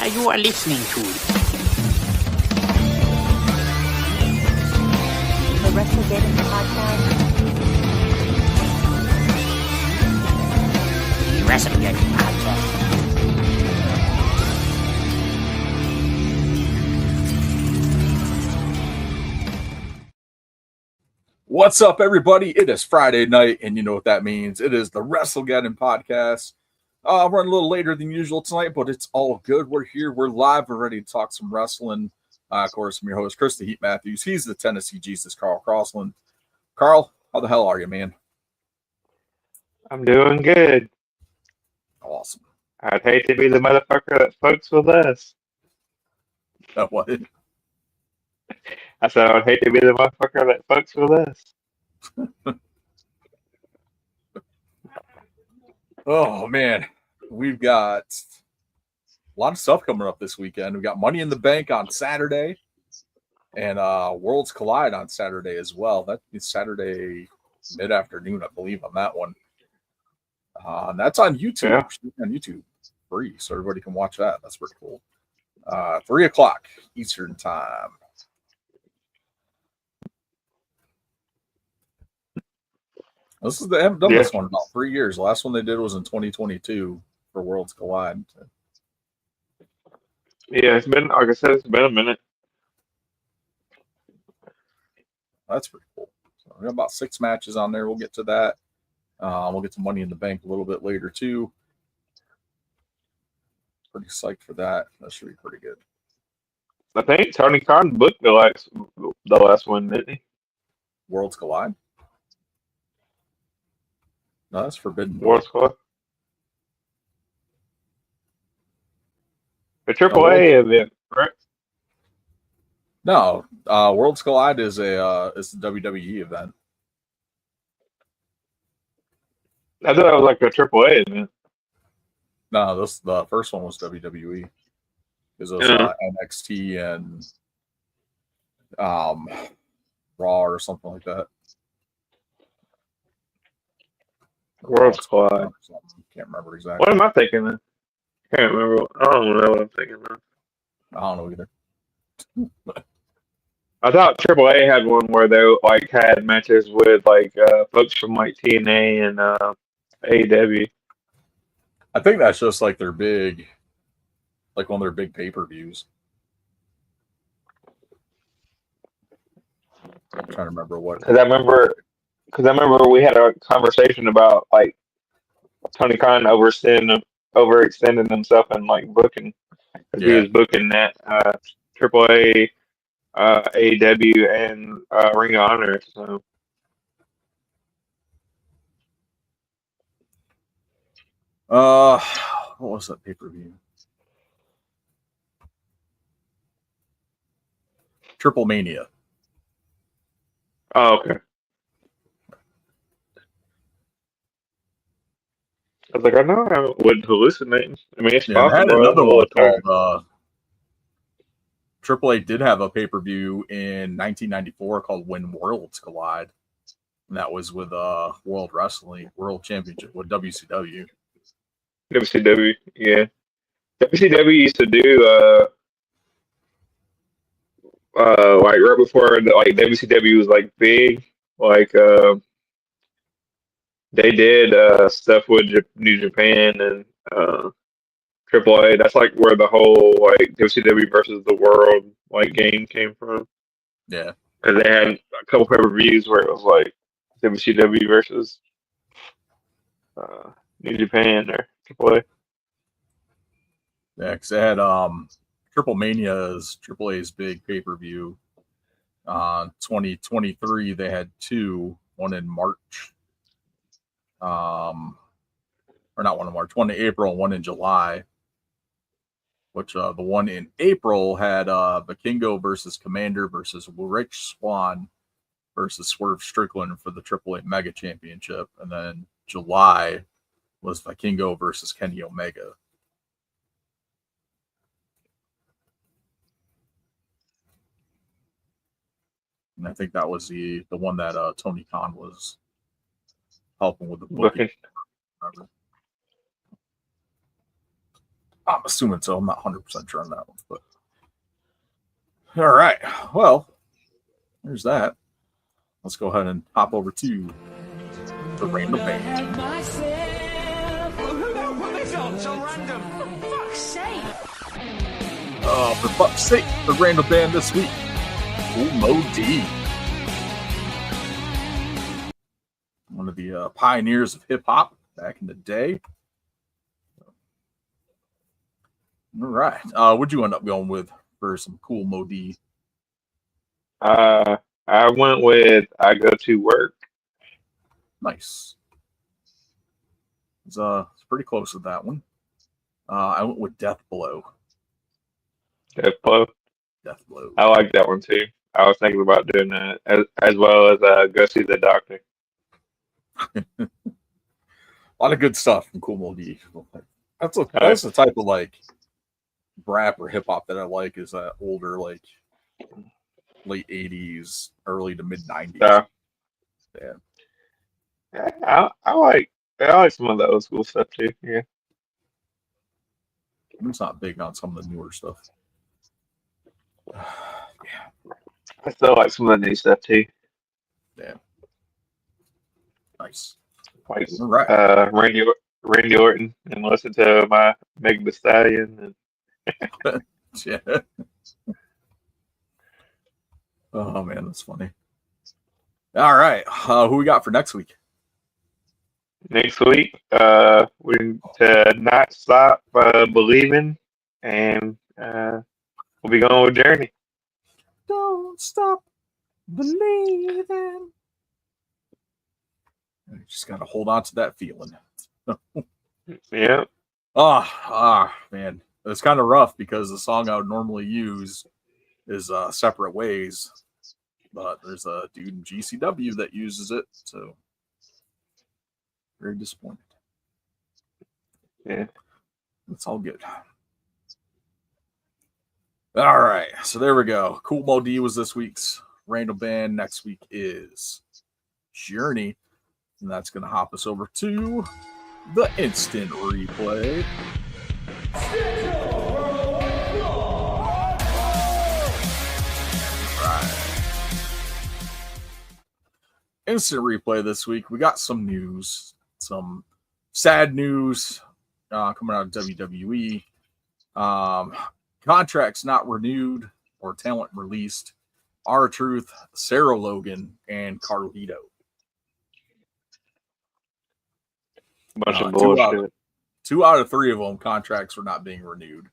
you are listening to the WrestleGeddon podcast. WrestleGeddon podcast. What's up, everybody? It is Friday night, and you know what that means. It is the WrestleGeddon podcast. I'm running a little later than usual tonight, but it's all good. We're here. We're live. We're ready to talk some wrestling. Of course, I'm your host, Chris the Heat Matthews. He's the Tennessee Jesus, Carl Crossland. Carl, how the hell are you, man? I'm doing good. Awesome. I'd hate to be the motherfucker that fucks with us. What? I said I'd hate to be the motherfucker that fucks with us. Oh, man. We've got a lot of stuff coming up this weekend. We've got Money in the Bank on Saturday and Worlds Collide on Saturday as well. That is Saturday mid-afternoon, I believe, on that one. And that's on YouTube. Yeah. On YouTube, free, so everybody can watch that. That's pretty cool. 3 o'clock Eastern time. They haven't done this one in about 3 years. The last one they did was in 2022 for Worlds Collide. Yeah, it's been, like I said, it's been a minute. That's pretty cool. So we got about 6 matches on there. We'll get to that. We'll get to Money in the Bank a little bit later too. Pretty psyched for that. That should be pretty good. I think Tony Khan booked the last one, didn't he? Worlds Collide? No, that's Forbidden Door. Worlds Collide. The AAA event, right? No, Worlds Collide is the WWE event. I thought it was like a AAA event. No, the first one was WWE. Because it was NXT and Raw or something like that. Worlds Collide. Can't remember exactly. What am I thinking then? Can't remember. I don't know what I'm thinking of. I don't know either. I thought AAA had one where they like had matches with like folks from like TNA and AEW. I think that's just like their big, like one of their big pay-per-views. I'm trying to remember what. Because I remember we had a conversation about like Tony Khan overextending himself and like booking. Because he was booking that AAA, AEW, and Ring of Honor. So. What was that pay-per-view? Triple Mania. Oh, okay. I was like, I know I wasn't hallucinating. I mean, it's possible. I had another one called AAA did have a pay-per-view in 1994 called When Worlds Collide. And that was with World Wrestling World Championship with WCW. WCW, yeah. WCW used to do like right before like WCW was like big, like they did stuff with New Japan and AAA. That's like where the whole like WCW versus the World like game came from. Yeah. And they had a couple pay-per-views where it was like WCW versus New Japan or AAA. Yeah, because they had Triple Mania is AAA's big pay-per-view. 2023, they had 2, one in March. Or not one in March, one in April, one in July. Which the one in April had Vikingo versus Commander versus Rich Swann versus Swerve Strickland for the AAA Mega Championship. And then July was Vikingo versus Kenny Omega. And I think that was the one that Tony Khan was helping with the booking. I'm assuming so. I'm not 100% sure on that one, but all right. Well, there's that. Let's go ahead and hop over to the random band. So random. For fuck's sake. For fuck's sake, the random band this week. Kool Moe Dee. One of the pioneers of hip hop back in the day. All right. What'd you end up going with for some Kool Moe Dee? I went with I Go to Work. Nice. It's pretty close with that one. I went with Death Blow. Death Blow. Death Blow. I like that one too. I was thinking about doing that as well as Go See the Doctor. A lot of good stuff from Kool Moe Dee. That's the type of like rap or hip hop that I like, is that older, like late 80s, early to mid 90s. Yeah. I like some of the old school stuff too. Yeah. I'm just not big on some of the newer stuff. Yeah. I still like some of the new stuff too. Yeah. Nice. Like All right. Randy Orton, and listen to my Meg Thee Stallion. And Yeah. Oh man, that's funny. All right. Who we got for next week? next week, we to Not Stop Believing, and we'll be going with Journey. Don't stop believing. You just got to hold on to that feeling. Yeah. Man. It's kind of rough because the song I would normally use is Separate Ways. But there's a dude in GCW that uses it. So, very disappointed. Yeah. It's all good. All right. So, there we go. Kool Moe Dee was this week's random band. Next week is Journey. And that's going to hop us over to the instant replay. Instant replay this week. We got some news, some sad news coming out of WWE. Contracts not renewed or talent released. R-Truth, Sarah Logan, and Carlito. Bunch of bullshit. Two out of three of them contracts were not being renewed.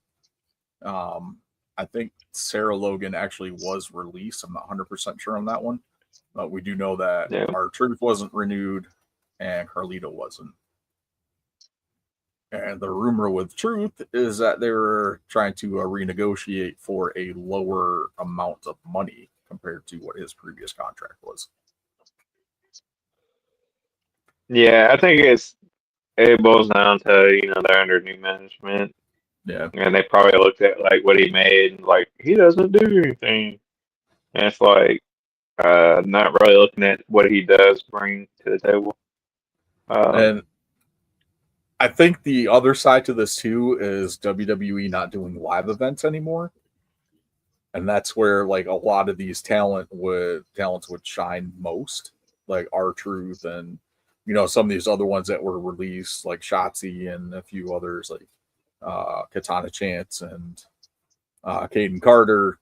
I think Sarah Logan actually was released. I'm not 100% sure on that one. But we do know that R-Truth wasn't renewed and Carlito wasn't. And the rumor with Truth is that they were trying to renegotiate for a lower amount of money compared to what his previous contract was. Yeah, I think it boils down to, they're under new management. Yeah. And they probably looked at like what he made and like he doesn't do anything. And it's like not really looking at what he does bring to the table. And I think the other side to this too is WWE not doing live events anymore. And that's where like a lot of these talents would shine most, like R-Truth and some of these other ones that were released, like Shotzi and a few others, like Katana Chance and Caden Carter.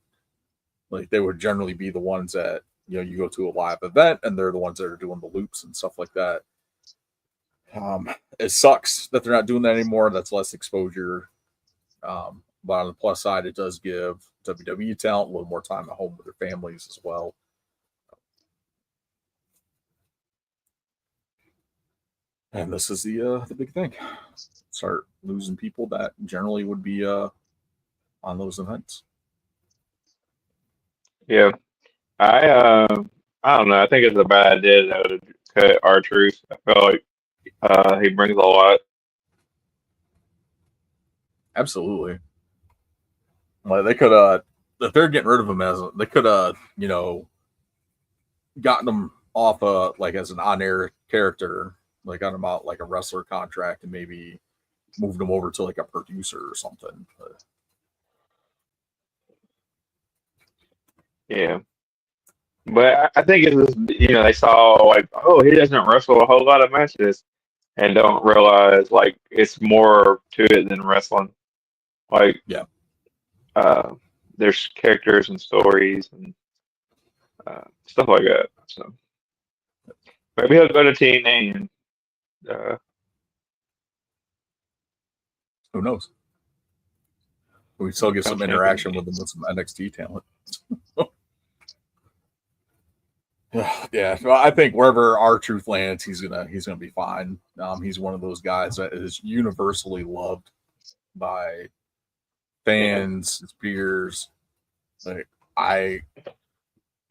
Like they would generally be the ones that you go to a live event and they're the ones that are doing the loops and stuff like that. It sucks that they're not doing that anymore. That's less exposure. But on the plus side, it does give WWE talent a little more time at home with their families as well. And this is the big thing. Start losing people that generally would be on those events. Yeah. I don't know. I think it's a bad idea though to cut R-Truth. I feel like he brings a lot. Absolutely. Like they could if they're getting rid of him they could gotten him off like as an on-air character, like got him out like a wrestler contract and maybe moved him over to like a producer or something. But Yeah. But I think it's just, they saw like, oh, he doesn't wrestle a whole lot of matches, and don't realize like it's more to it than wrestling. Like, Yeah. There's characters and stories and stuff like that. So maybe he'll go to TNA and who knows? We still get some Become interaction champion. with him with some NXT talent. Yeah, well, I think wherever R-Truth lands, he's gonna be fine. He's one of those guys that is universally loved by fans, his peers. Like I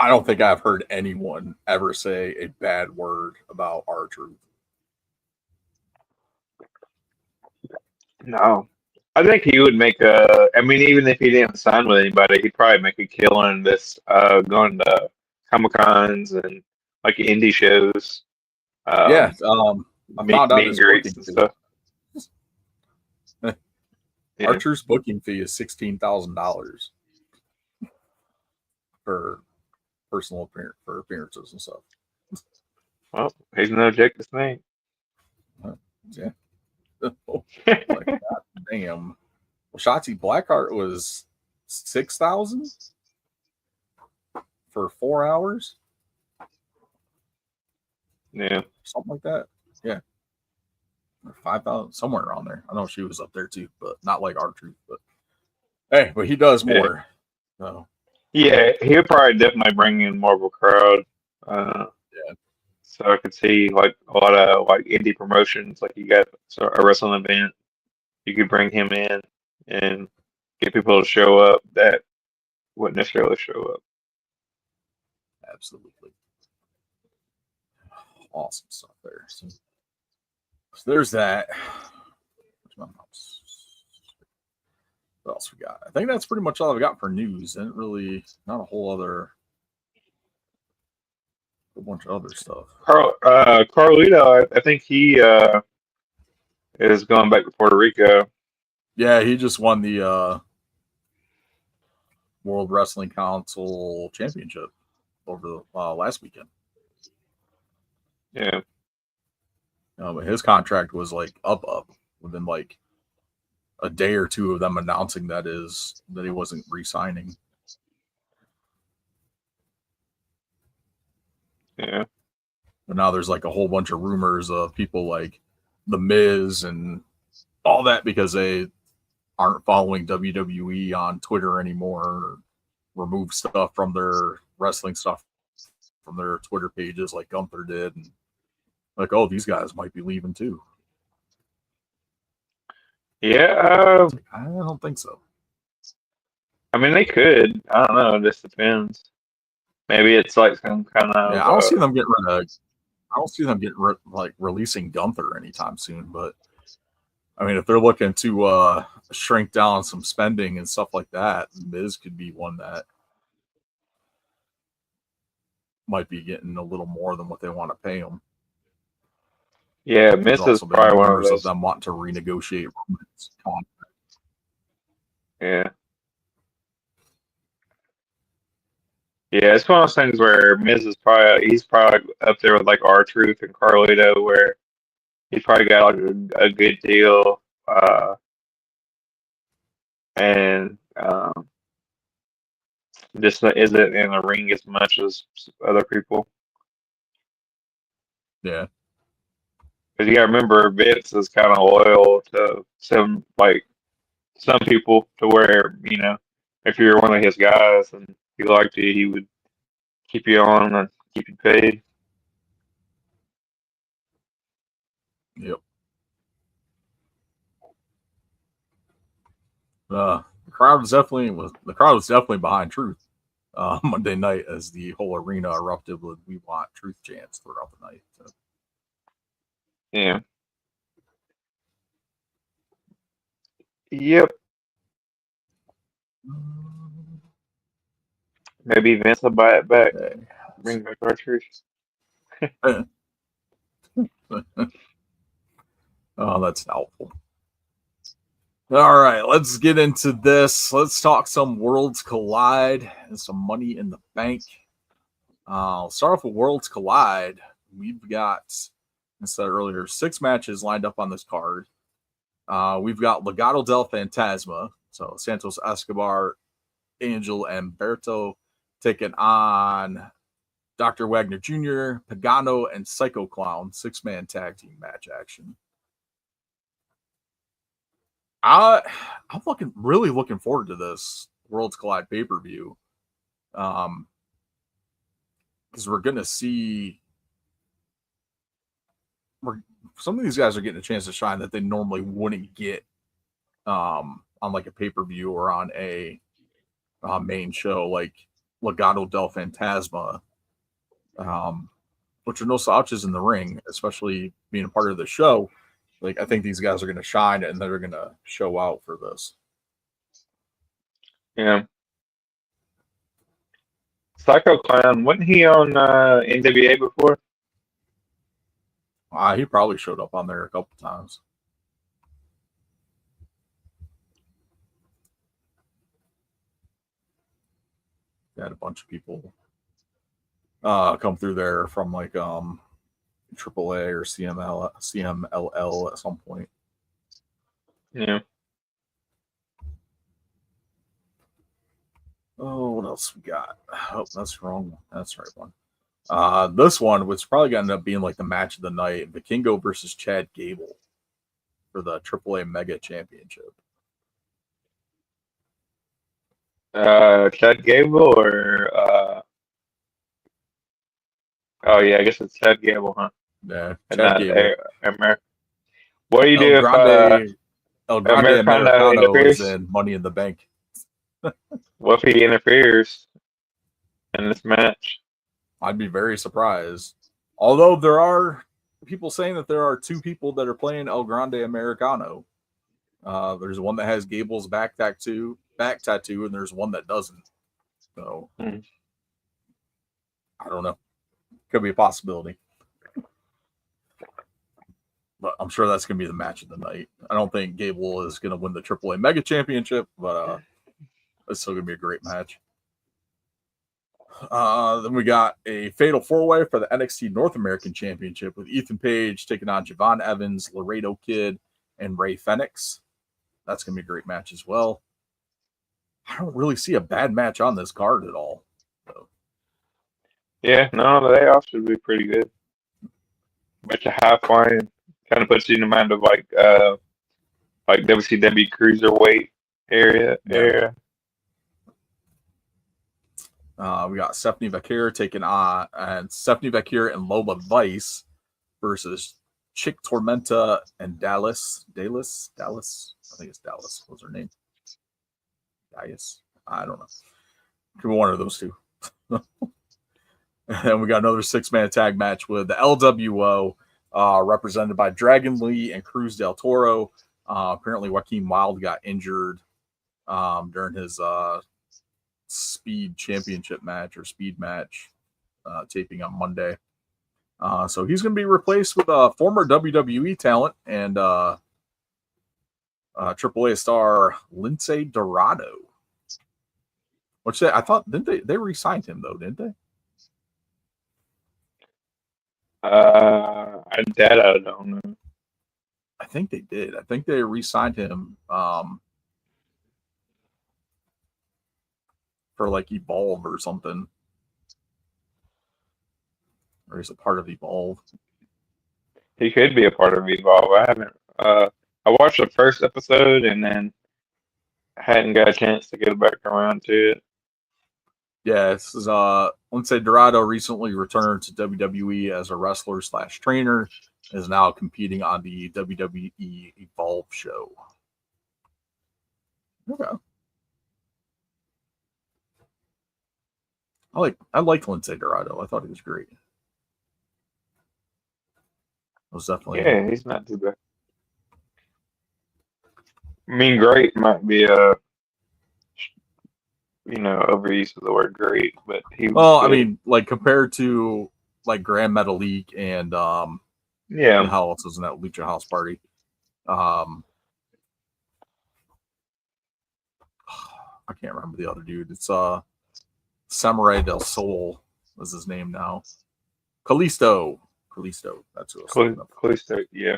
don't think I've heard anyone ever say a bad word about R-Truth. No. I think he would make I mean, even if he didn't sign with anybody, he'd probably make a killing this going to Comic Cons and like indie shows. Yeah, I meet, found out meet and his greets booking and fee. stuff. Yeah. R-Truth's booking fee is $16,000 for personal appearances and stuff. Well, he's no Jake the Snake. Yeah. Like, God damn. Well, Shotzi Blackheart was 6,000 for 4 hours, Yeah. something like that. Yeah, or 5,000, somewhere around there. I know she was up there too, but not like R-Truth. But hey, but he does more. So Yeah, he'll probably definitely bring in more of a crowd. Yeah. So I could see like a lot of like indie promotions, like you got a wrestling event, you could bring him in and get people to show up that wouldn't necessarily show up. absolutely awesome stuff there. So there's that. What else we got? I think that's pretty much all I've got for news. And really not a whole bunch of other stuff. Carlito, I think he is going back to Puerto Rico. Yeah, he just won the World Wrestling Council Championship over the last weekend. Yeah. But his contract was like up within like a day or two of them announcing that he wasn't re-signing. Yeah. But now there's like a whole bunch of rumors of people like The Miz and all that because they aren't following WWE on Twitter anymore, or remove stuff from their wrestling stuff from their Twitter pages like Gunther did. And like, oh, these guys might be leaving too. Yeah. I don't think so. I mean, they could. I don't know. It just depends. Maybe it's like some kind of. Yeah, I don't see them getting rid of. I don't see them like releasing Gunther anytime soon. But I mean, if they're looking to shrink down some spending and stuff like that, Miz could be one that might be getting a little more than what they want to pay him. Yeah, Miz is probably one of those. Them wanting to renegotiate contracts. Yeah. Yeah, it's one of those things where Miz is he's probably up there with like R-Truth and Carlito, where he's probably got like a good deal, and just isn't in the ring as much as other people. Yeah, because you gotta remember Vince is kind of loyal to some people, to where if you're one of his guys and he liked you, he would keep you on and keep you paid. Yep. The crowd was definitely behind Truth Monday night as the whole arena erupted with "We Want Truth" chants throughout the night. So. Yeah. Yep. Maybe Vince will buy it back. Bring back R-Truth. Oh, that's doubtful. All right, let's get into this. Let's talk some Worlds Collide and some Money in the Bank. I'll start off with Worlds Collide. We've got, as I said earlier, 6 matches lined up on this card. We've got Legado del Fantasma, so Santos Escobar, Angel, and Berto taking on Dr. Wagner Jr., Pagano, and Psycho Clown, 6-man tag team match action. I'm really looking forward to this Worlds Collide pay-per-view. Because we're going to see some of these guys are getting a chance to shine that they normally wouldn't get on like a pay-per-view or on a main show, like Legado del Fantasma, which are no slouches in the ring, especially being a part of the show. Like, I think these guys are going to shine and they're going to show out for this. Yeah. Psycho Clown, wasn't he on NWA before? He probably showed up on there a couple times. They had a bunch of people come through there from like AAA or CMLL at some point. Yeah. Oh, what else we got? Oh, that's wrong. That's the right one. This one was probably going to end up being like the match of the night: Vikingo versus Chad Gable for the AAA Mega Championship. Chad Gable or oh yeah, I guess it's Chad Gable, huh? Yeah, And Chad not Gable. What do you do if El Grande Americano Americano interferes? is in Money in the Bank. what if he interferes in this match? I'd be very surprised. Although there are people saying that there are 2 people that are playing El Grande Americano. There's one that has Gable's back tattoo, and there's one that doesn't. So I don't know. Could be a possibility. But I'm sure that's going to be the match of the night. I don't think Gable is going to win the AAA Mega Championship, but it's still going to be a great match. Then we got a fatal 4-way for the NXT North American Championship with Ethan Page taking on Javon Evans, Laredo Kid, and Ray Fenix. That's going to be a great match as well. I don't really see a bad match on this card at all. So. Yeah, no, they all should be pretty good. Bunch of high flying, kind of puts you in the mind of like WCW cruiserweight area. We got Stephanie Vaquer taking on Stephanie Vaquer and Lola Vice versus Chick Tormenta and Dallas. I think it's Dallas. What's her name? Dallas. I don't know. Could be one of those 2. And we got another 6-man tag match with the LWO, represented by Dragon Lee and Cruz del Toro. Apparently, Joaquin Wilde got injured during his Speed Championship match or Speed match taping on Monday. So he's going to be replaced with a former WWE talent and AAA star Lince Dorado. Which I thought, didn't they re-signed him though, didn't they? I don't know. I think they did. I think they re-signed him for like Evolve or something. Or is it part of Evolve? He could be a part of Evolve. I haven't. I watched the first episode and then hadn't got a chance to get back around to it. Yeah, this is Lince Dorado recently returned to WWE as a wrestler / trainer, is now competing on the WWE Evolve show. Okay. I liked Lince Dorado. I thought he was great. It was definitely he's not too bad. I mean, great might be a overuse of the word great, but he was well, good. I mean, like compared to like Grand Metalik and yeah, how else was in that Lucha House Party? I can't remember the other dude. It's Samurai del Sol was his name now. Kalisto. That's who I was thinking of. Kalisto, yeah.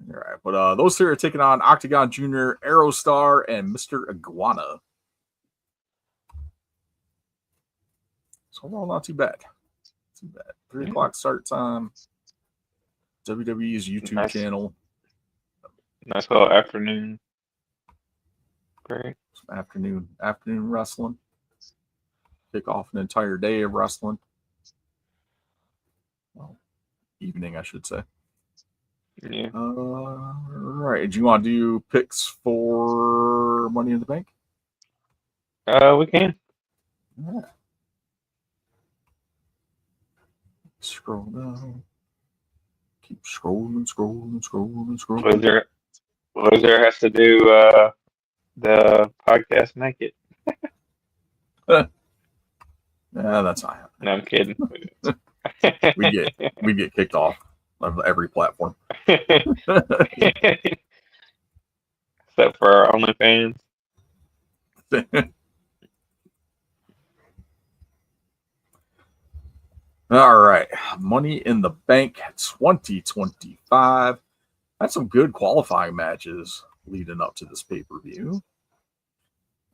All right, but those three are taking on Octagon Jr., Aerostar, and Mr. Iguana. So overall, not too bad. 3 o'clock start time. WWE's YouTube channel. Nice little afternoon. Great. Some afternoon wrestling. Kick off an entire day of wrestling. Well, evening, I should say. Yeah. Right. Do you want to do picks for Money in the Bank? We can. Yeah. Scroll down. Keep scrolling. Loser has to do the podcast naked. Yeah, that's not happening. No, I'm kidding. We get kicked off of every platform. Except for our OnlyFans. All right. Money in the Bank 2025. Had some good qualifying matches leading up to this pay-per-view.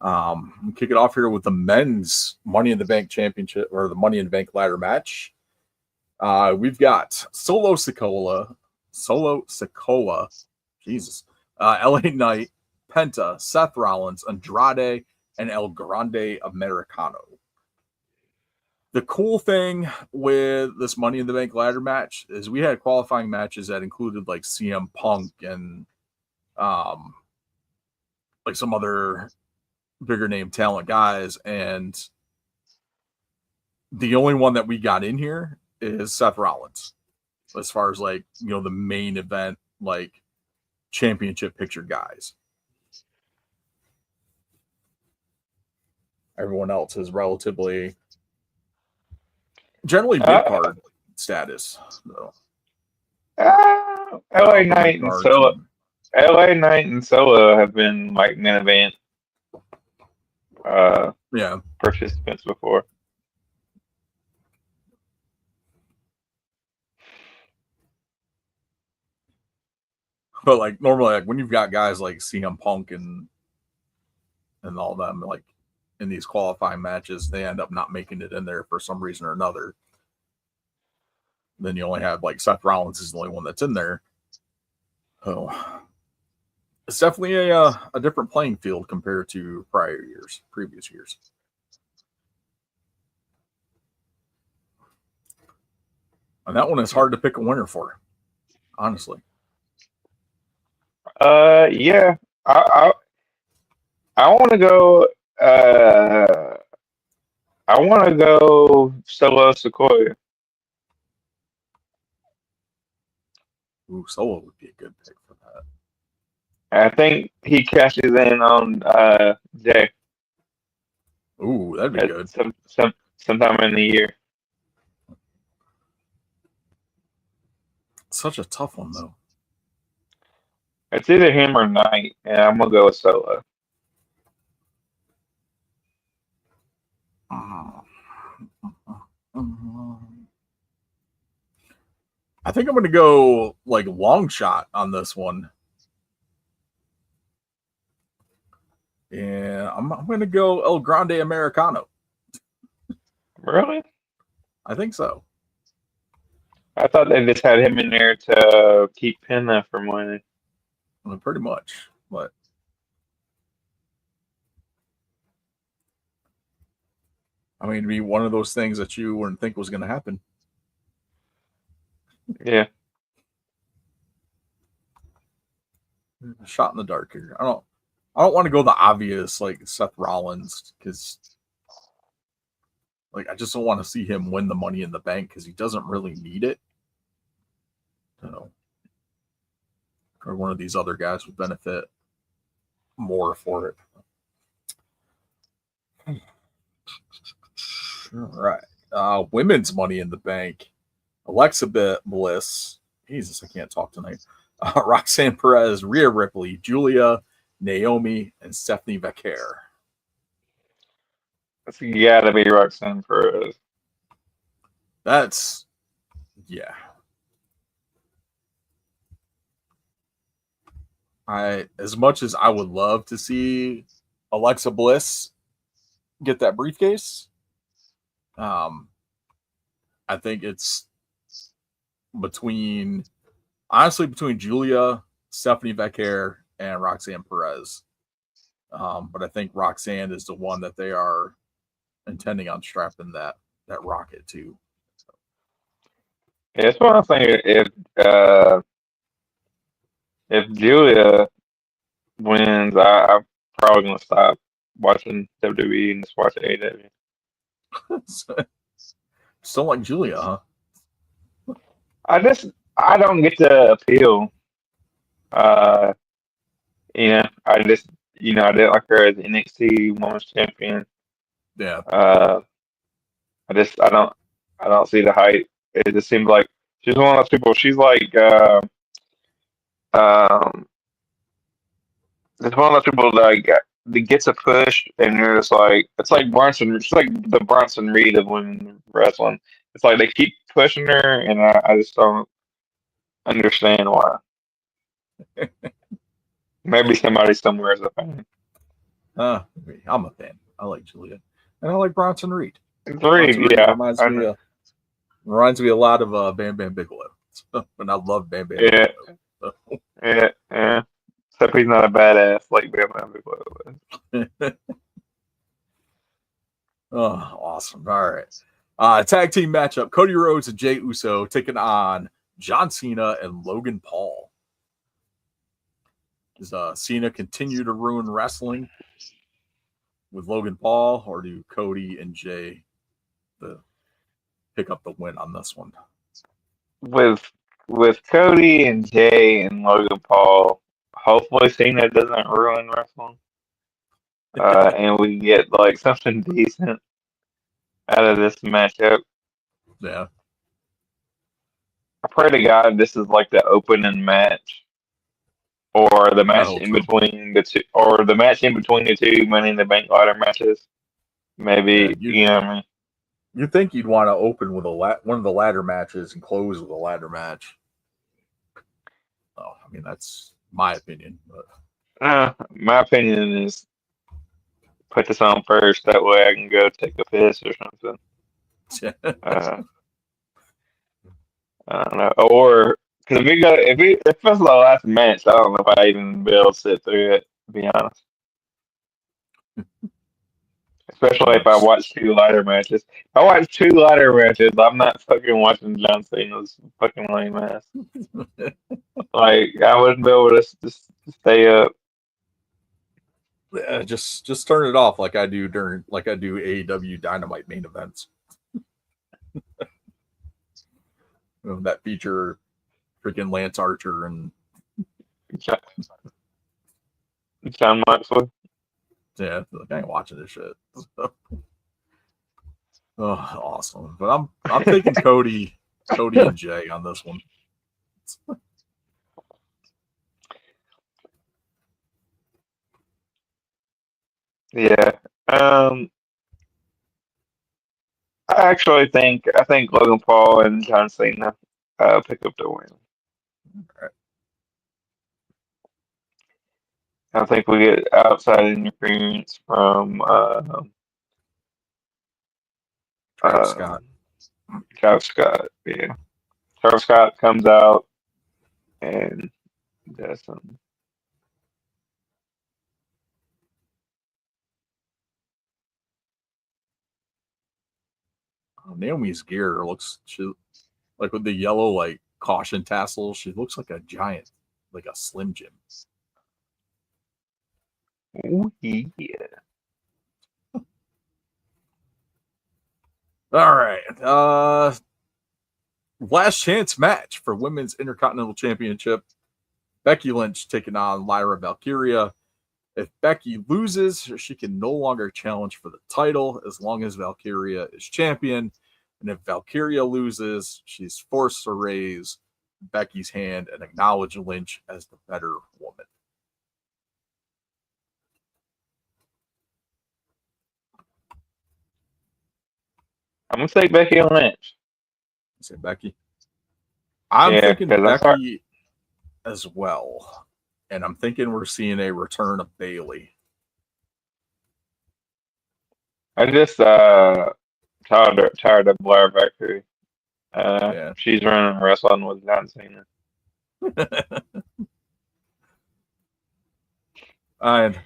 We'll kick it off here with the men's Money in the Bank championship, or the Money in the Bank ladder match. We've got Solo Sikoa, Jesus, LA Knight, Penta, Seth Rollins, Andrade, and El Grande Americano. The cool thing with this Money in the Bank ladder match is we had qualifying matches that included like CM Punk and like some other bigger name talent guys, and the only one that we got in here is Seth Rollins as far as like, you know, the main event, like championship picture guys. Everyone else is relatively generally mid card status. So. LA Knight and Solo have been like main event participants before. But like normally, like when you've got guys like CM Punk and all them, like in these qualifying matches, they end up not making it in there for some reason or another. Then you only have like Seth Rollins is the only one that's in there. Oh, it's definitely a different playing field compared to previous years. And that one is hard to pick a winner for, honestly. Yeah, I want to go. I want to go Solo Sikoa. Ooh, Solo would be a good pick for that. I think he cashes in on Jay. Ooh, that'd be good. Sometime in the year. Such a tough one though. It's either him or Knight, and I'm gonna go with Solo. I think I'm gonna go like long shot on this one. Yeah, I'm gonna go El Grande Americano. Really? I think so. I thought they just had him in there to keep Penta from winning. Well, pretty much, but I mean, it'd be one of those things that you wouldn't think was going to happen. Yeah. A shot in the dark here. I don't want to go the obvious like Seth Rollins because like I just don't want to see him win the Money in the Bank because he doesn't really need it. So, or one of these other guys would benefit more for it. All right. Women's Money in the Bank. Alexa Bliss. Jesus, I can't talk tonight. Roxanne Perez, Rhea Ripley, Julia, Naomi, and Stephanie Vaquer. It's gotta be Roxanne Perez. That's, yeah. As much as I would love to see Alexa Bliss get that briefcase, I think it's between Julia, Stephanie Vaquer, and Roxanne Perez. But I think Roxanne is the one that they are intending on strapping that rocket to. Yeah, that's what I'm thinking. If Julia wins, I'm probably gonna stop watching WWE and just watch AEW. Still like Julia, huh? I don't get the appeal. I did like her as NXT Women's Champion. Yeah. I don't see the hype. It just seems like she's one of those people. She's like um, it's one of those people that gets a push, and you're just like, it's like Bronson. She's like the Bronson Reed of women wrestling. It's like they keep pushing her, and I just don't understand why. Maybe somebody somewhere is a fan. I'm a fan. I like Julia, and I like Bronson Reed. Reed, yeah, reminds me a lot of Bam Bam Bigelow, and I love Bam Bam. Yeah, Bigelow, so. yeah. Except he's not a badass like Bam Bam Bigelow. Oh, awesome! All right, tag team matchup: Cody Rhodes and Jey Uso taking on John Cena and Logan Paul. Does Cena continue to ruin wrestling with Logan Paul, or do Cody and Jey pick up the win on this one? With Cody and Jey and Logan Paul, hopefully Cena doesn't ruin wrestling, and we get like something decent out of this matchup. Yeah. I pray to God this is like the opening match, or the match in between the two, or the match in between the two Money in the Bank ladder matches. Maybe you know what I mean. You think you'd want to open with one of the ladder matches and close with a ladder match? Oh, I mean that's my opinion. But. My opinion is put this on first. That way I can go take a piss or something. I don't know. Or because if it's the last match, I don't know if I even be able to sit through it. To be honest. Especially if I watch two ladder matches. If I watch two ladder matches, I'm not fucking watching John Cena's fucking lame ass. Like I wouldn't be able to just stay up. Yeah, just turn it off like I do AEW Dynamite main events. That feature freaking Lance Archer and John Moxley. Yeah, I ain't watching this shit. Oh, awesome! But I'm taking Cody and Jey on this one. Yeah. I think Logan Paul and John Cena pick up the win. Right. I think we get outside interference from Travis Scott. Travis Scott, yeah. Travis Scott comes out and does something. Naomi's gear looks like with the yellow like caution tassel. She looks like a giant, like a Slim Jim. Ooh, yeah. All right. Last chance match for Women's Intercontinental Championship. Becky Lynch taking on Lyra Valkyria. If Becky loses, she can no longer challenge for the title as long as Valkyria is champion. And if Valkyria loses, she's forced to raise Becky's hand and acknowledge Lynch as the better woman. I'm gonna say Becky Lynch. Say Becky. I'm Yeah, thinking 'cause I'm Becky as well, and I'm thinking we're seeing a return of Bailey. I just tired of Blair Victory. Yeah. She's running wrestling with John Cena. And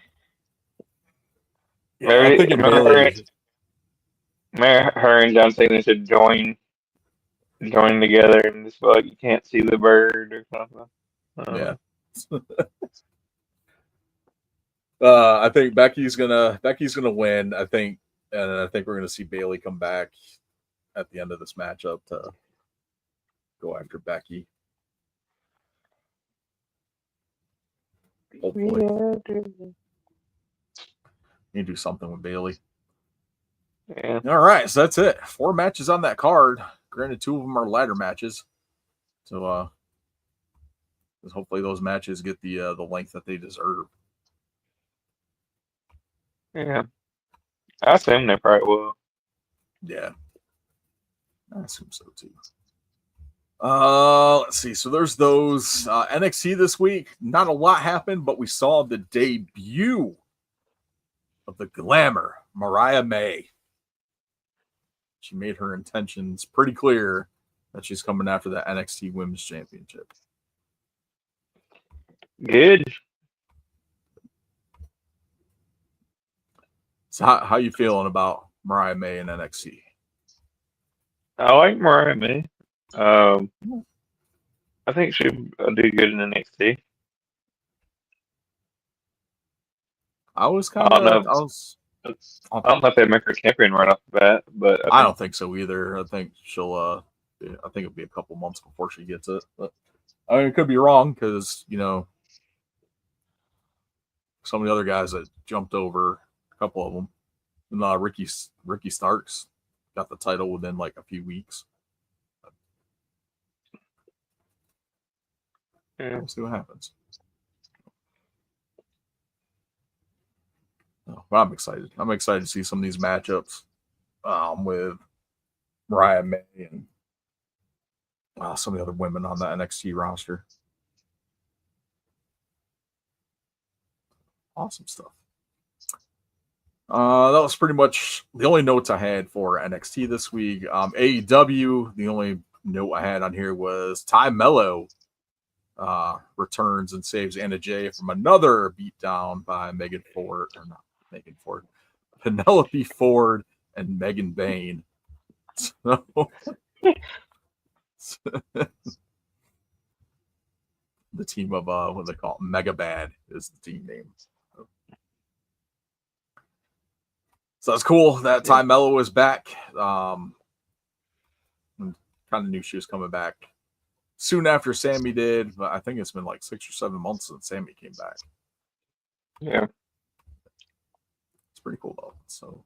yeah, I'm Maybe, thinking Bailey. maybe her and John Cena should join together and just feel like you can't see the bird or something. Yeah. I think Becky's gonna win. I think we're gonna see Bailey come back at the end of this matchup to go after Becky. Hopefully, you do something with Bailey. Yeah. All right, so that's it. 4 matches on that card. Granted, 2 of them are ladder matches. So hopefully those matches get the length that they deserve. Yeah. I assume they probably will. Yeah. I assume so too. Let's see. So there's those NXT this week. Not a lot happened, but we saw the debut of the Glamour, Mariah May. She made her intentions pretty clear that she's coming after the NXT Women's Championship. Good. So how you feeling about Mariah May and NXT? I like Mariah May. I think she'll do good in NXT. I was I don't know. I don't think they make her champion right off the bat, but I don't think so either. I think she'll. I think it'll be a couple months before she gets it. But I mean, it could be wrong because some of the other guys that jumped over, a couple of them, and Ricky Starks got the title within like a few weeks. Yeah. We'll see what happens. But I'm excited. I'm excited to see some of these matchups with Mariah May and some of the other women on the NXT roster. Awesome stuff. That was pretty much the only notes I had for NXT this week. AEW, the only note I had on here was Ty Mello returns and saves Anna Jay from another beatdown by Penelope Ford and Megan Bayne. So, the team of what they call it, Mega Bad is the team name. So that's cool that Ty Mello is back. Kind of knew she was coming back soon after Sammy did, but I think it's been like 6 or 7 months since Sammy came back. Yeah. It's pretty cool though. So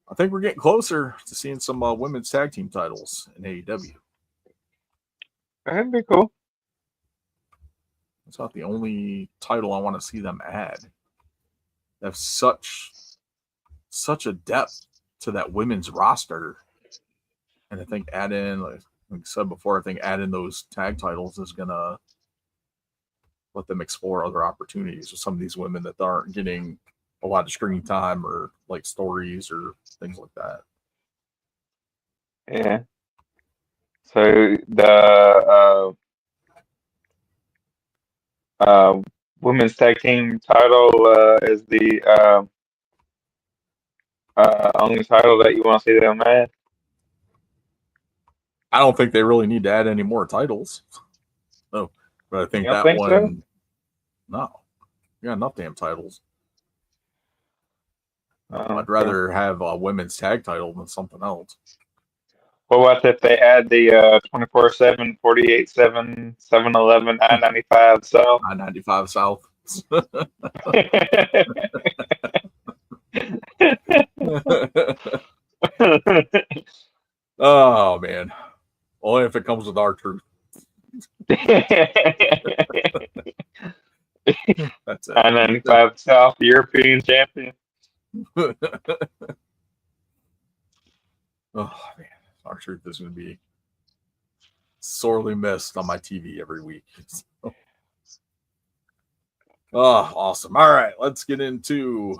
I think we're getting closer to seeing some women's tag team titles in AEW. That'd be cool. It's not the only title I want to see them add. They have such a depth to that women's roster. And I think add in, like I said before, I think add in those tag titles is going to let them explore other opportunities with some of these women that aren't getting a lot of screen time or like stories or things like that. Yeah. So the women's tag team title is the only title that you want to see them add. I don't think they really need to add any more titles. No, but I think You don't that think one. so? No, you got enough damn titles. Oh, I'd rather have a women's tag title than something else. Well, what if they add the 24/7, 48/7, 7-Eleven, I-95 South? I-95 South. Oh man, only if it comes with our truth. That's it. I-95 South European champion. Oh man, R-Truth is going to be sorely missed on my TV every week. So. Oh, awesome. All right, let's get into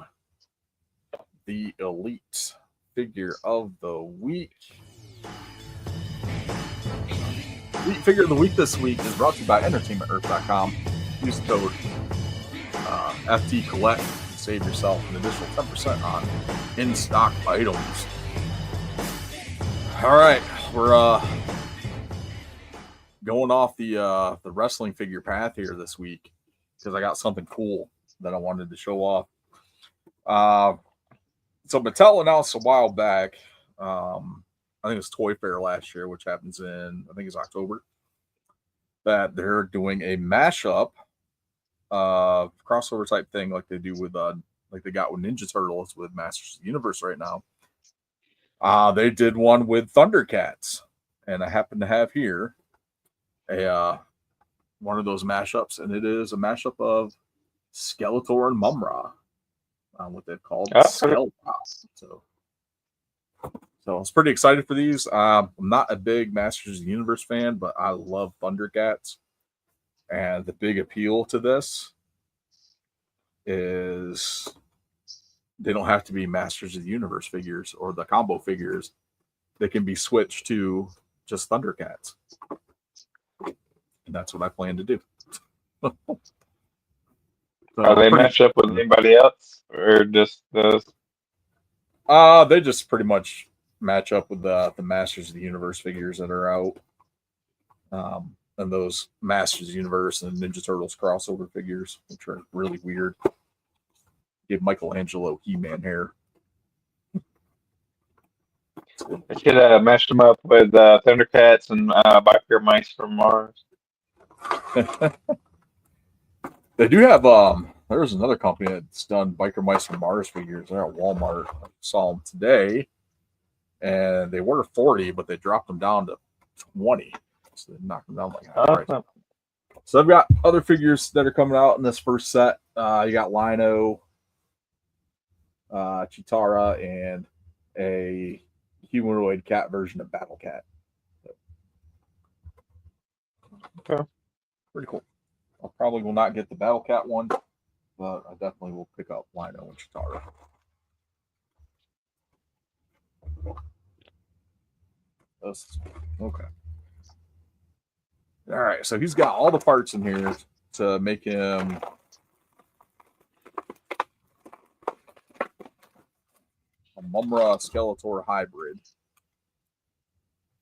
the elite figure of the week. Elite figure of the week this week is brought to you by EntertainmentEarth.com. Use the code FT Collect to save yourself an additional 10% on in-stock items. All right, we're going off the wrestling figure path here this week because I got something cool that I wanted to show off. So Mattel announced a while back, I think it was Toy Fair last year, which happens in, I think it's October, that they're doing a mashup crossover type thing like they do with, like they got with Ninja Turtles with Masters of the Universe right now. They did one with Thundercats, and I happen to have here one of those mashups, and it is a mashup of Skeletor and Mumra, what they've called Skeletor. So I was pretty excited for these. I'm not a big Masters of the Universe fan, but I love Thundercats, and the big appeal to this is they don't have to be Masters of the Universe figures or the combo figures. They can be switched to just Thundercats. And that's what I plan to do. So they match up with anybody else or just those? They just pretty much match up with the Masters of the Universe figures that are out. And those Masters of the Universe and Ninja Turtles crossover figures, which are really weird. Give Michelangelo He-Man hair. I should have matched them up with Thundercats and Biker Mice from Mars. They do have there's another company that's done Biker Mice from Mars figures. They're at Walmart. I saw them today, and they were 40, but they dropped them down to 20. So they knocked them down like half price. So I've got other figures that are coming out in this first set. You got Lino, Chitara, and a humanoid cat version of Battle Cat. Okay. Pretty cool. I probably will not get the Battle Cat one, but I definitely will pick up Lino and Chitara. Okay. All right, so he's got all the parts in here to make him a Mumra Skeletor hybrid,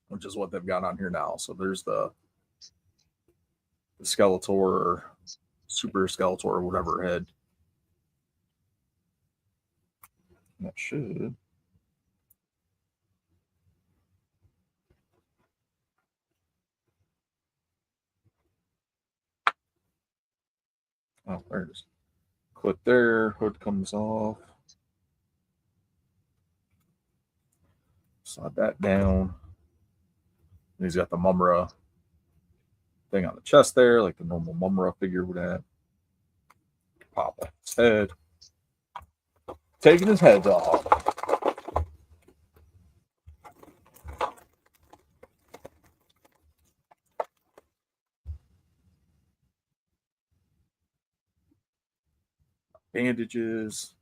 which is what they've got on here now. So there's the Skeletor, Super Skeletor, or whatever head. That should. Oh, there it is. Clip there, hood comes off. Slide that down. And he's got the Mumra thing on the chest there, like the normal Mumra figure would have. Pop off his head. Taking his heads off. Bandages.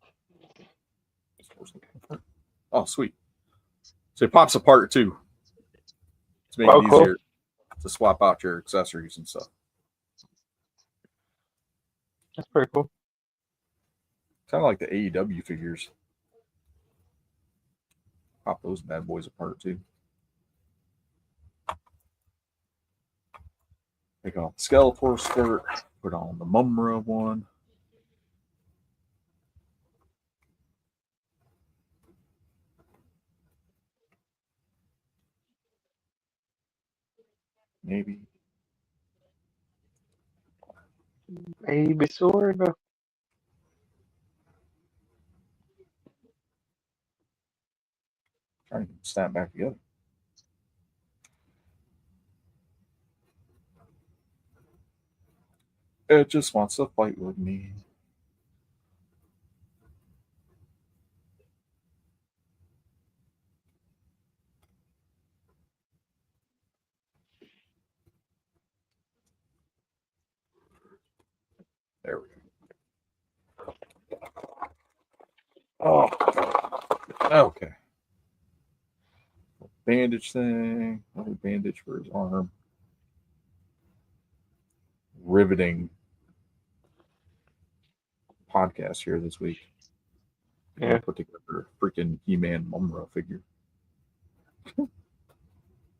Oh, sweet. So it pops apart too. It's making it easier to swap out your accessories and stuff. That's pretty cool. Kind of like the AEW figures. Pop those bad boys apart too. Take off the Skeletor skirt. Put on the Mumra one. Maybe. Baby sword. Trying to snap back together. It just wants to fight with me. There we go. Oh, okay. Bandage thing. Another bandage for his arm. Riveting podcast here this week. Yeah. Put together a freaking He-Man Mumra figure.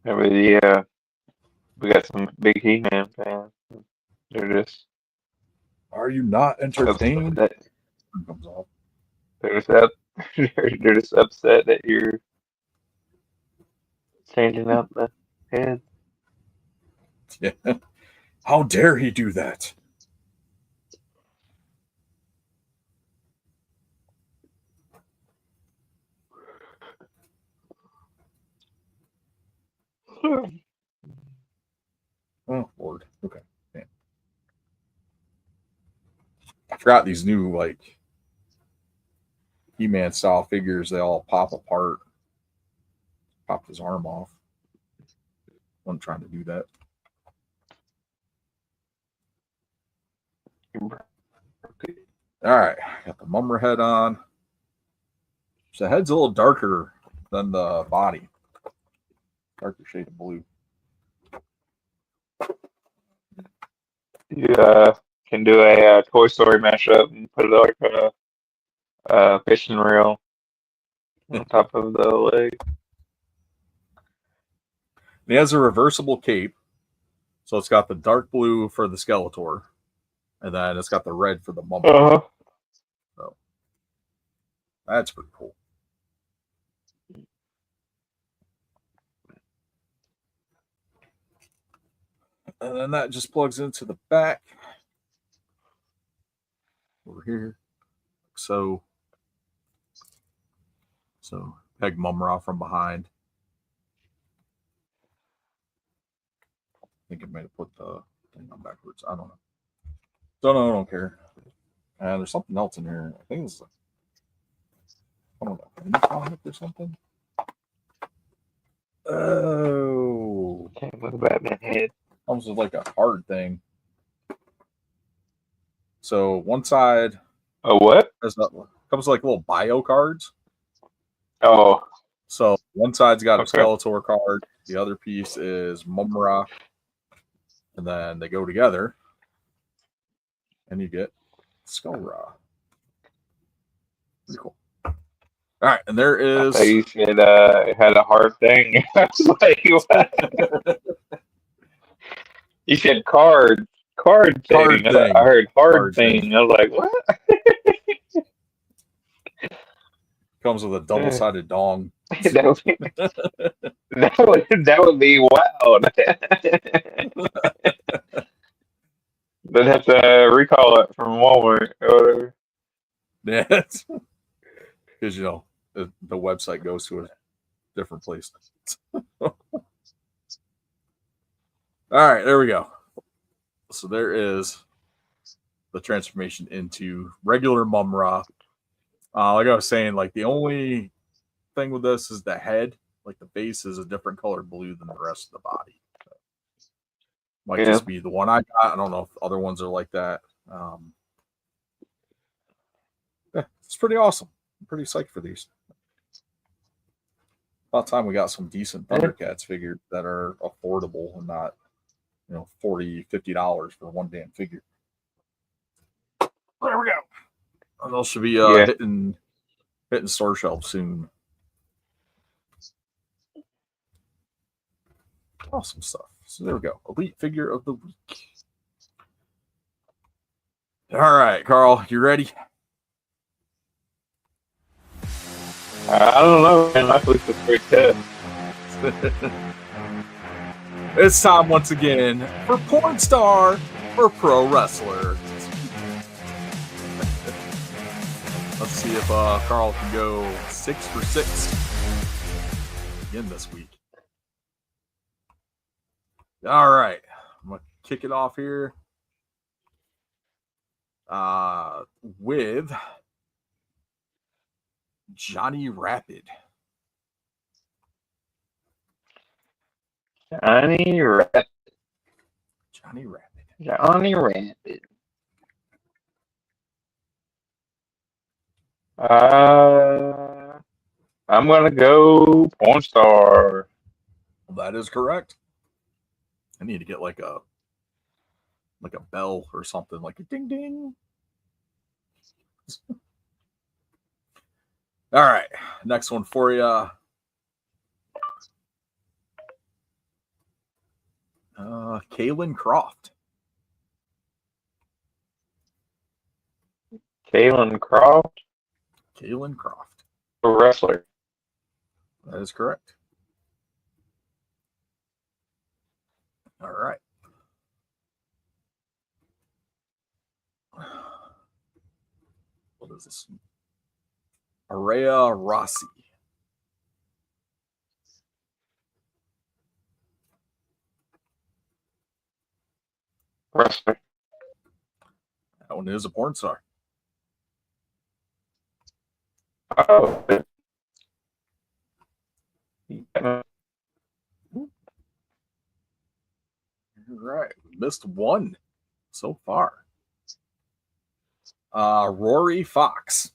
We got some big He-Man fans. They're just Are you not entertained? upset. Comes off. They're just upset that you're changing out the head. Yeah. How dare he do that? Oh, Lord. Okay. Man. I forgot these new, like, He-Man style figures, they all pop apart. Popped his arm off. Wasn't trying to do that. All right. Got the Mumra head on. So the head's a little darker than the body. Darker shade of blue. You can do a Toy Story mashup and put it like a fishing reel on top of the leg. He has a reversible cape. So it's got the dark blue for the Skeletor. And then it's got the red for the Mumra. Uh-huh. So that's pretty cool. And then that just plugs into the back. Over here. So peg Mumra from behind. I think it might have put the thing on backwards. I don't know. Don't care. And there's something else in here. I think it's I don't know. Comic or something. Oh, Came with a Batman head. almost like a hard thing. So one side Oh, what? comes like little bio cards. Oh, So one side's got a Okay. Skeletor card, the other piece is Mumra, and then they go together, and you get Skullra. Pretty cool. All right, and there I is thought you said it had a hard thing. I was like, what? You said card thing. Card thing. I heard hard Card thing. thing. I was like, what? comes with a double-sided dong. that would be wild. They'd have to recall it from Walmart or whatever. Yeah, because the website goes to a different place. All right, there we go. So there is the transformation into regular Mumra. Like I was saying, like the only thing with this is the head. Like the base is a different color blue than the rest of the body. So, might just be the one I got. I don't know if other ones are like that. Yeah, it's pretty awesome. I'm pretty psyched for these. About time we got some decent Thundercats figures that are affordable and not, $40, $50 for one damn figure. There we go. Those should be hitting store shelves soon. Awesome stuff. So there we go. Elite figure of the week. All right, Carl, you ready? I don't know, man. I think it's pretty tough. It's time once again for Porn Star or Pro Wrestler. Let's see if Carl can go 6 for 6 again this week. All right, I'm gonna kick it off here with Johnny Rapid. Johnny Rapid. Johnny Rapid. Johnny Rapid. I'm gonna go porn star. That is correct. I need to get like a bell or something, like a ding ding. All right, next one for you. Kaylin Croft. Kaylin Croft, Kaylin Croft. a wrestler. That is correct. All right. What is this? Araya Rossi. Wrestler. That one is a porn star. Oh. All right. Missed one so far. Rory Fox.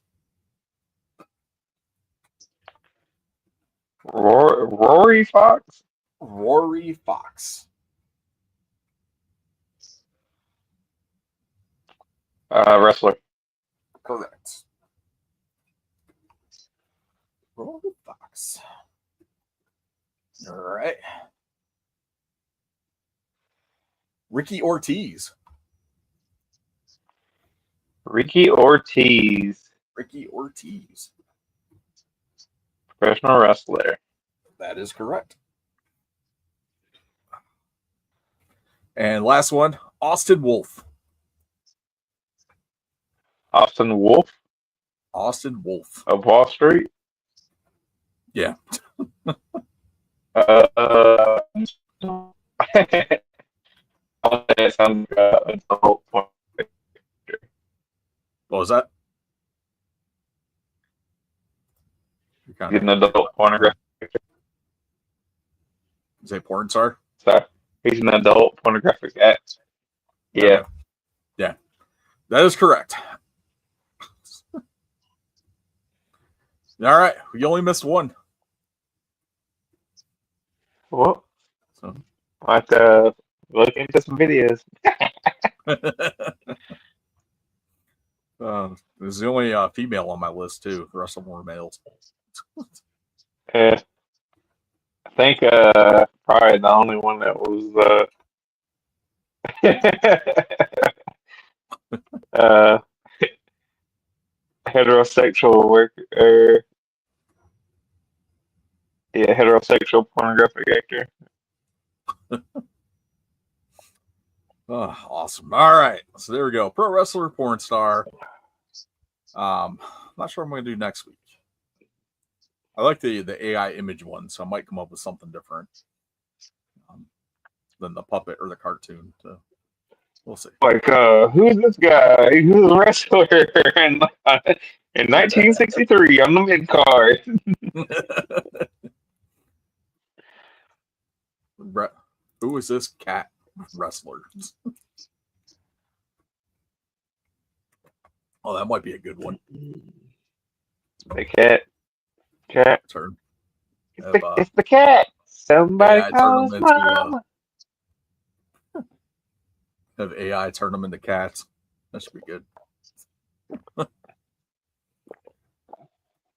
Rory Fox? Rory Fox. Wrestler. Correct. Rory Fox. All right. Ricky Ortiz. Ricky Ortiz. Ricky Ortiz. Professional wrestler. That is correct. And last one, Austin Wolf. Austin Wolf Austin Wolf. of Wall Street. Yeah. That sounds like an adult porn. What was that? He's an adult pornographic. Is it porn star? So he's an adult pornographic act. Yeah. Yeah. That is correct. All right. We only missed one. Well, So. I'll have to look into some videos. There's the only female on my list, too. The rest of them were males. I think probably the only one that was heterosexual worker. Yeah, heterosexual pornographic actor. Oh, awesome. All right. So there we go. Pro wrestler, porn star. Not sure what I'm going to do next week. I like the AI image one, so I might come up with something different than the puppet or the cartoon. So we'll see. Like, who's this guy? Who's a wrestler in 1963 on the mid card? Who is this cat wrestler? Oh, that might be a good one. The cat. Turn. It's the cat. Somebody call his mama. Have AI turn them into cats. That should be good.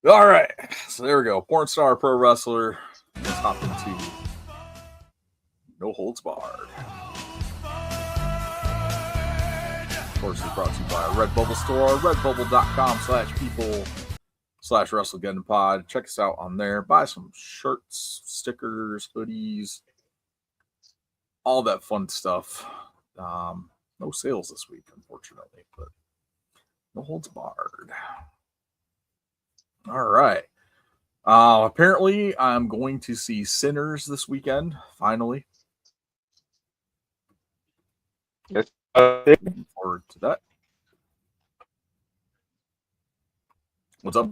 All right. So there we go. Porn star, pro wrestler. Let's hop into No Holds Barred. Of course, it's brought to you by Redbubble Store, redbubble.com/people/WrestleGeddonPod. Check us out on there. Buy some shirts, stickers, hoodies, all that fun stuff. No sales this week, unfortunately, but No Holds Barred. All right. Apparently, I'm going to see Sinners this weekend, finally. Yes. Looking forward to that. What's up?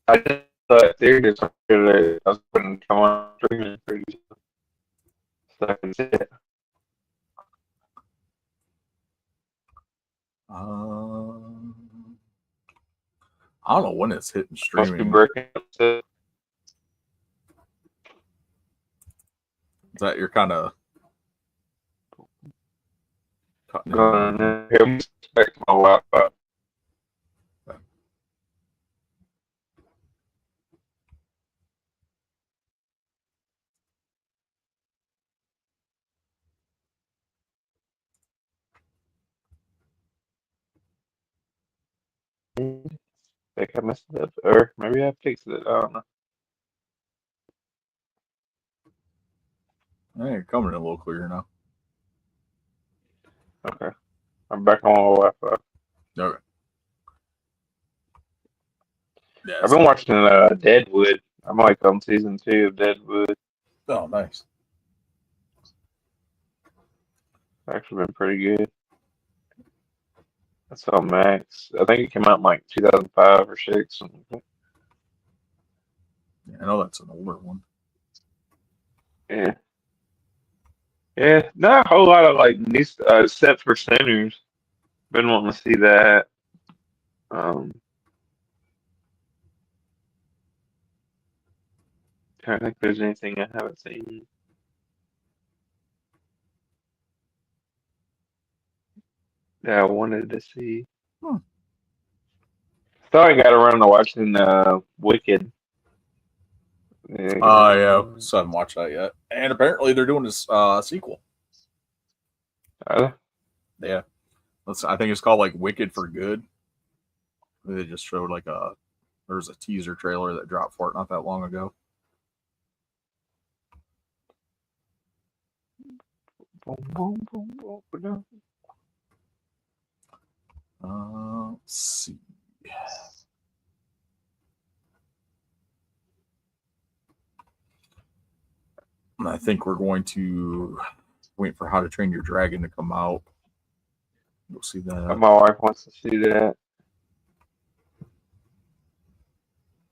I just thought theaters I was putting come on streaming pretty soon. So I can see it. I don't know when it's hitting Must be streaming. breaking up. Is that you're kind of cutting in? Going in here. Back to my Wi-Fi. I think I messed it up, or maybe I fixed it. I don't know. Hey, you're coming in a little clearer now. Okay, I'm back on my Wi-Fi. Okay. Yeah. I've been watching Deadwood. I'm like on season 2 of Deadwood. Oh, nice. It's actually been pretty good. That's on Max. I think it came out in like 2005 or 6. Yeah, I know that's an older one. Yeah. Yeah, not a whole lot of like new except for Sinners. Been wanting to see that. Trying to think if there's anything I haven't seen. That I wanted to see. Hmm. Thought I got around to watching Wicked. Yeah, Yeah, so I haven't watched that yet. And apparently they're doing this sequel. uh, Yeah. I think it's called like Wicked for Good. They just showed like there's a teaser trailer that dropped for it not that long ago. boom, boom, boom, boom, boom. Let's see. And I think we're going to wait for How to Train Your Dragon to come out. You'll see that. My wife wants to see that.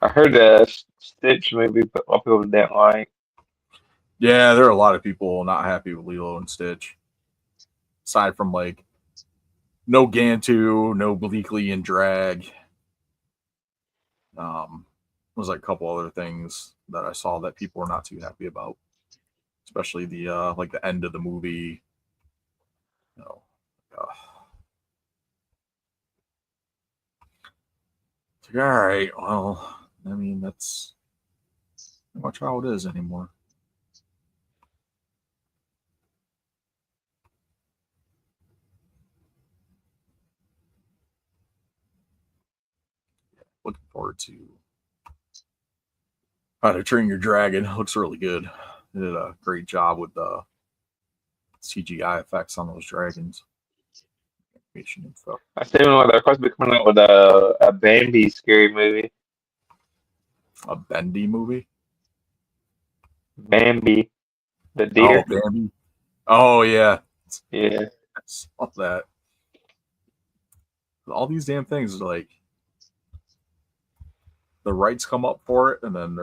I heard the Stitch movie, but a lot of people didn't like. Yeah, there are a lot of people not happy with Lilo and Stitch. Aside from like no Gantu, no Bleakly and Drag. Was like a couple other things that I saw that people were not too happy about. Especially the like the end of the movie. You know, it's like, all right, well, I mean that's not much how it is anymore. Looking forward to How to Train Your Dragon. It looks really good. They did a great job with the CGI effects on those dragons. Animation and stuff. I seen one they're supposed to be coming out with a Bambi scary movie. A Bendy movie? Bambi, the deer. Oh, Bambi. Oh, yeah. Yeah. I saw that. All these damn things, like, the rights come up for it, and then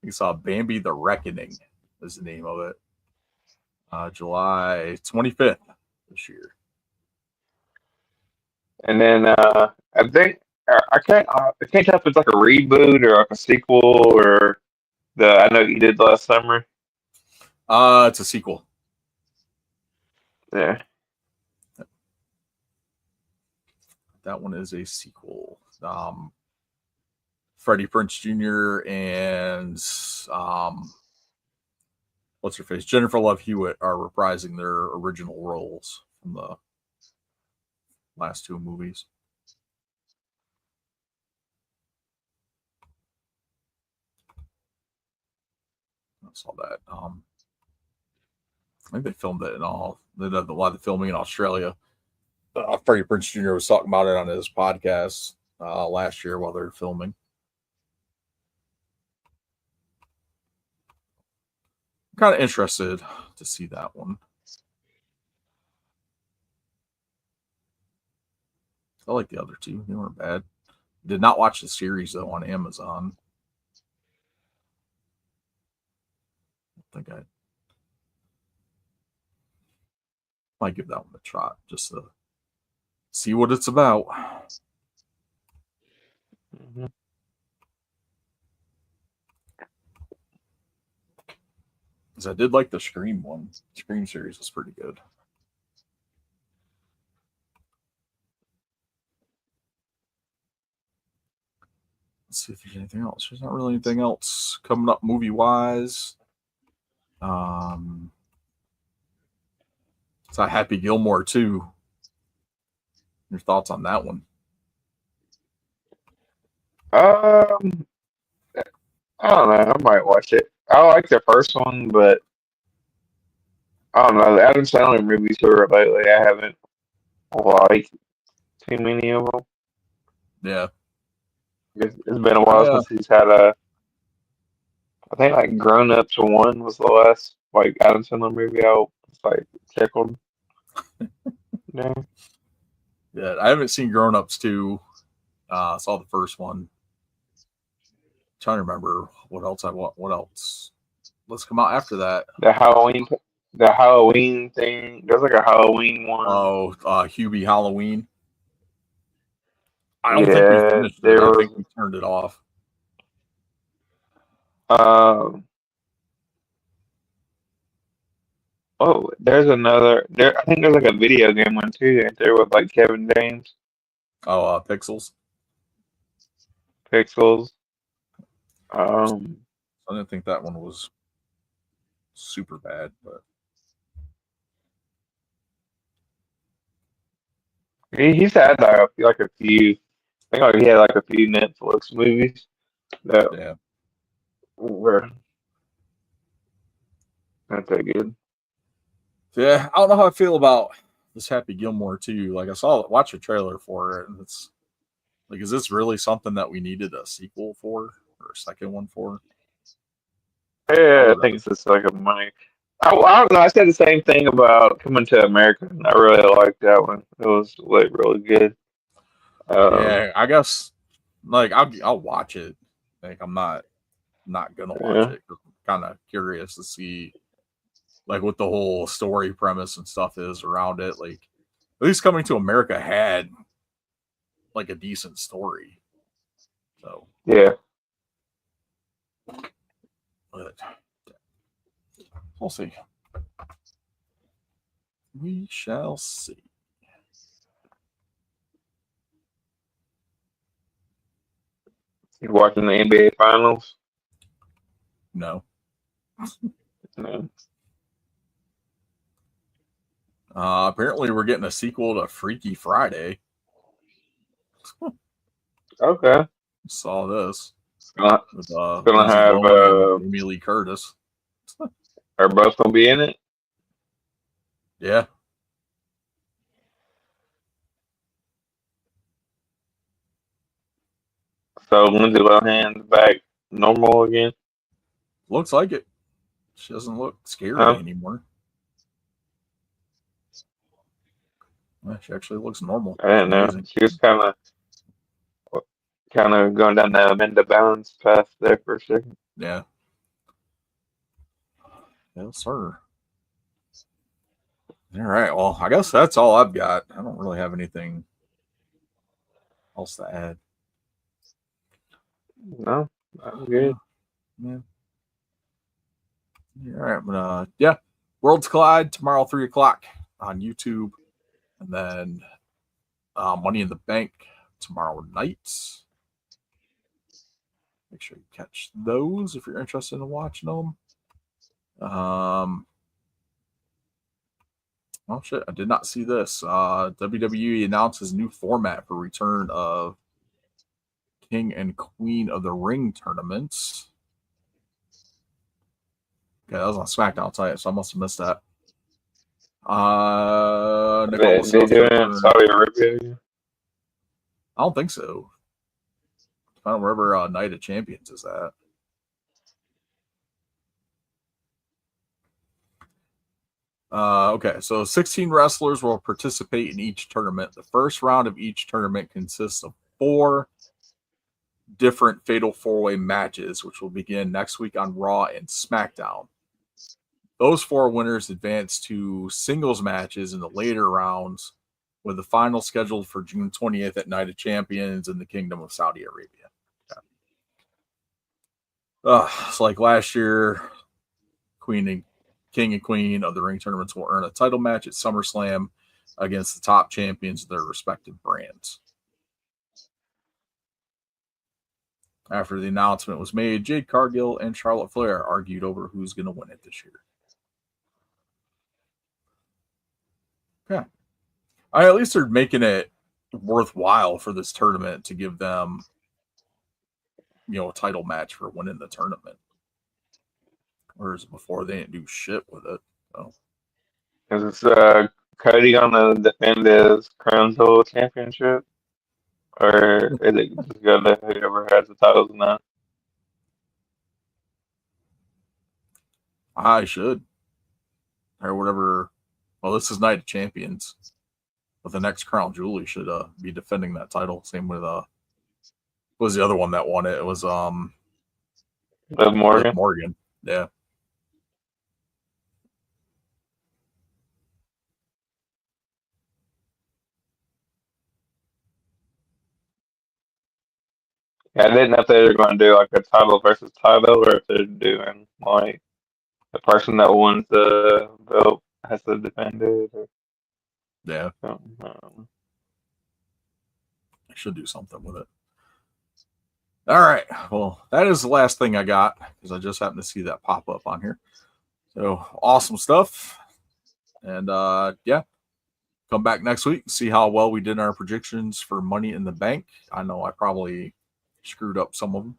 you saw Bambi the Reckoning is the name of it. July 25th this year. And then I think I can't tell if it's like a reboot or like a sequel or I know you did last summer. It's a sequel. Yeah. That one is a sequel. Freddie Prinze Jr. and what's her face? Jennifer Love Hewitt are reprising their original roles from the last two movies. I saw that. I think they filmed it in all. They did a lot of the filming in Australia. Freddie Prinze Jr. was talking about it on his podcast last year while they were filming. I'm kind of interested to see that one. I like the other two. They weren't bad. Did not watch the series though on Amazon. I think I might give that one a try just to see what it's about. Because I did like the Scream one. Scream series was pretty good. Let's see if there's anything else. There's not really anything else coming up movie wise. It's a Happy Gilmore too. Your thoughts on that one? I don't know. I might watch it. I like the first one, but I don't know. The Adam Sandler movies here lately, I haven't liked too many of them. Yeah. It's been a while since he's had a. I think like Grown Ups 1 was the last like Adam Sandler movie I was like tickled. Yeah. Yeah, I haven't seen Grown Ups 2. Saw the first one. Trying to remember what else I want. What else? Let's come out after that. The Halloween thing. There's like a Halloween one. Oh, Hubie Halloween. I don't think we Yeah, finished it. there I was. think we turned it off. Oh, there's another. I think there's like a video game one too. Ain't there with like Kevin James, Oh, Pixels. Pixels. I didn't think that one was super bad, but He's had like a few. I think like he had like a few Netflix movies that yeah. were not that good. Yeah, I don't know how I feel about this Happy Gilmore too. Like watch a trailer for it, and it's like, is this really something that we needed a sequel for or a second one for? Yeah, I think it's just like a money. I don't know. I said the same thing about Coming to America. And I really liked that one. It was like really good. Yeah, I guess like I'll watch it. Like I'm not gonna watch it. I'm kind of curious to see like what the whole story premise and stuff is around it. Like at least Coming to America had like a decent story. So yeah. but we'll see. We shall see. You watching the NBA Finals? No. No. Apparently we're getting a sequel to Freaky Friday. Okay. Saw this. Gonna With gonna Lindsay have Lohan and Jamie Lee Curtis. are both gonna be in it? Yeah. So Lindsay Lohan's back normal again? Looks like it. She doesn't look scary Huh? anymore. Well, she actually looks normal. I didn't know. Amazing. She was kind of going down the Amanda Balance path there for a second. Yeah. Yes, sir. All right. Well, I guess that's all I've got. I don't really have anything else to add. No, I'm good. Yeah. All right. But yeah. Worlds Collide tomorrow, 3:00 on YouTube. And then Money in the Bank tomorrow night. Make sure you catch those if you're interested in watching them. Oh shit, I did not see this. WWE announces new format for return of King and Queen of the Ring tournaments. Okay, that was on SmackDown tonight, so I must have missed that. They doing it in Saudi Arabia? I don't think so. I don't know wherever Night of Champions is at. Okay, so 16 wrestlers will participate in each tournament. The first round of each tournament consists of 4 different Fatal 4-Way matches, which will begin next week on Raw and SmackDown. Those 4 winners advance to singles matches in the later rounds, with the final scheduled for June 20th at Night of Champions in the Kingdom of Saudi Arabia. Okay. So like last year, Queen king and queen of the ring tournaments will earn a title match at SummerSlam against the top champions of their respective brands. After the announcement was made, Jade Cargill and Charlotte Flair argued over who's going to win it this year. Yeah. At least they're making it worthwhile for this tournament to give them, a title match for winning the tournament. Whereas before they didn't do shit with it. So. Is Cody gonna defend his Crown Jewel Championship? Or is it just going to whoever has the titles now? I should. Or whatever. Well, this is Night of Champions. But the next Crown Jewel, he should be defending that title. Same with what was the other one that won it? It was Liv Morgan. Liv Morgan. Yeah. Yeah, I didn't know if they were going to do like a title versus title, or if they're doing like the person that wins the belt has to defend it. Or Yeah. something. I should do something with it. All right. Well, that is the last thing I got because I just happened to see that pop up on here. So awesome stuff. And yeah, come back next week, see how well we did in our predictions for Money in the Bank. I know I probably screwed up some of them.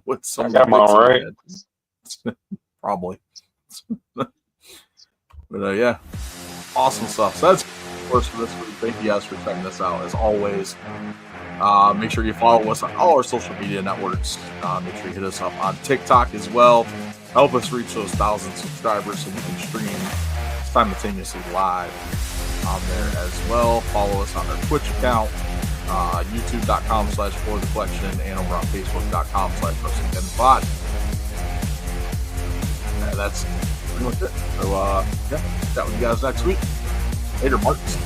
With some I got them all right. Probably. But yeah, awesome stuff. So that's of course for this week. Thank you guys for checking this out. As always, make sure you follow us on all our social media networks. Make sure you hit us up on TikTok as well. Help us reach those 1,000 subscribers so we can stream simultaneously live on there as well. Follow us on our Twitch account, youtube.com/forthecollection, and over on facebook.com/WrestlingDenPod. That's pretty much it. So, yeah, chat with you guys next week. Later, Marks.